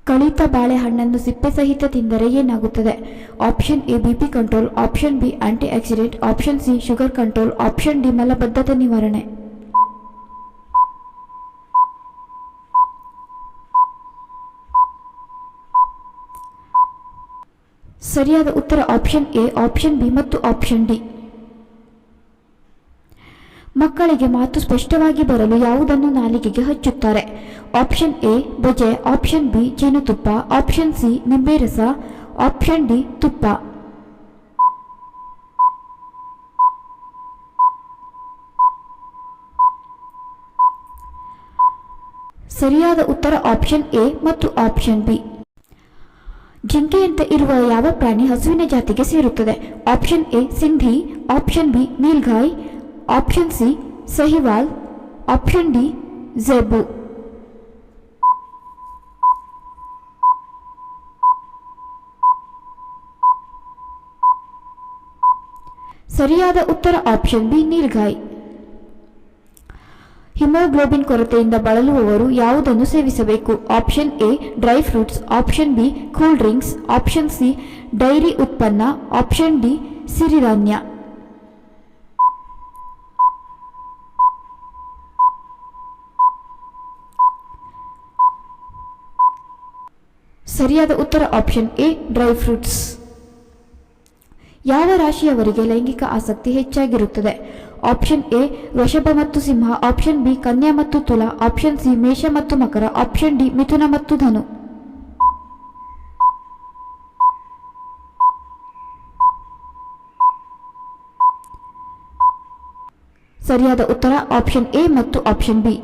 ಕಳಿತ ಬಾಳೆಹಣ್ಣನ್ನು ಸಿಪ್ಪೆ ಸಹಿತ ತಿಂದರೆ ಏನಾಗುತ್ತದೆ? Option A BP control, option B antioxidant, option C sugar control, option D ಮಲಬದ್ಧತೆ ನಿವಾರಣೆ. ಸರಿಯಾದ ಉತ್ತರ ಆಪ್ಷನ್ ಎ, ಆಪ್ಷನ್ ಬಿ ಮತ್ತು ಆಪ್ಷನ್ ಡಿ. ಮಕ್ಕಳಿಗೆ ಮಾತು ಸ್ಪಷ್ಟವಾಗಿ ಬರಲು ಯಾವುದನ್ನು ನಾಲಿಗೆಗೆ ಹಚ್ಚುತ್ತಾರೆ? ಆಪ್ಷನ್ ಎ ಬಜೆ, ಆಪ್ಷನ್ ಬಿ ಜೇನುತುಪ್ಪ, ಆಪ್ಷನ್ ಸಿ ನಿಂಬೆ ರಸ, ಆಪ್ಷನ್ ಡಿ ತುಪ್ಪ. ಸರಿಯಾದ ಉತ್ತರ ಆಪ್ಷನ್ ಎ ಮತ್ತು ಆಪ್ಷನ್ ಬಿ. ಜಿಂಕೆಯಂತೆ ಇರುವ ಯಾವ ಪ್ರಾಣಿ ಹಸುವಿನ ಜಾತಿಗೆ ಸೇರುತ್ತದೆ? Option A Sindhi, option B nilgai, option C Sahiwal, option D zebu. ಸರಿಯಾದ ಉತ್ತರ ಆಪ್ಷನ್ ಬಿ ನೀಲ್ಗಾಯ್. ಹಿಮೋಗ್ಲೋಬಿನ್ ಕೊರತೆಯಿಂದ ಬಳಲುವವರು ಯಾವುದನ್ನು ಸೇವಿಸಬೇಕು? Option A dry fruits, option B cool drinks, option C dairy ಉತ್ಪನ್ನ, ಆಪ್ಷನ್ ಡಿ ಸಿರಿಧಾನ್ಯ. ಸರಿಯಾದ ಉತ್ತರ ಆಪ್ಷನ್ ಎ ಡ್ರೈ ಫ್ರೂಟ್ಸ್. ಯಾವ ರಾಶಿಯವರಿಗೆ ಲೈಂಗಿಕ ಆಸಕ್ತಿ ಹೆಚ್ಚಾಗಿರುತ್ತದೆ? ಆಪ್ಷನ್ ಎ ವೃಷಭ ಮತ್ತು ಸಿಂಹ, ಆಪ್ಷನ್ ಬಿ ಕನ್ಯಾ ಮತ್ತು ತುಲಾ, ಆಪ್ಷನ್ ಸಿ ಮೇಷ ಮತ್ತು ಮಕರ, ಆಪ್ಷನ್ ಡಿ ಮಿಥುನ ಮತ್ತು ಧನು. ಸರಿಯಾದ ಉತ್ತರ ಆಪ್ಷನ್ ಎ ಮತ್ತು ಆಪ್ಷನ್ ಬಿ.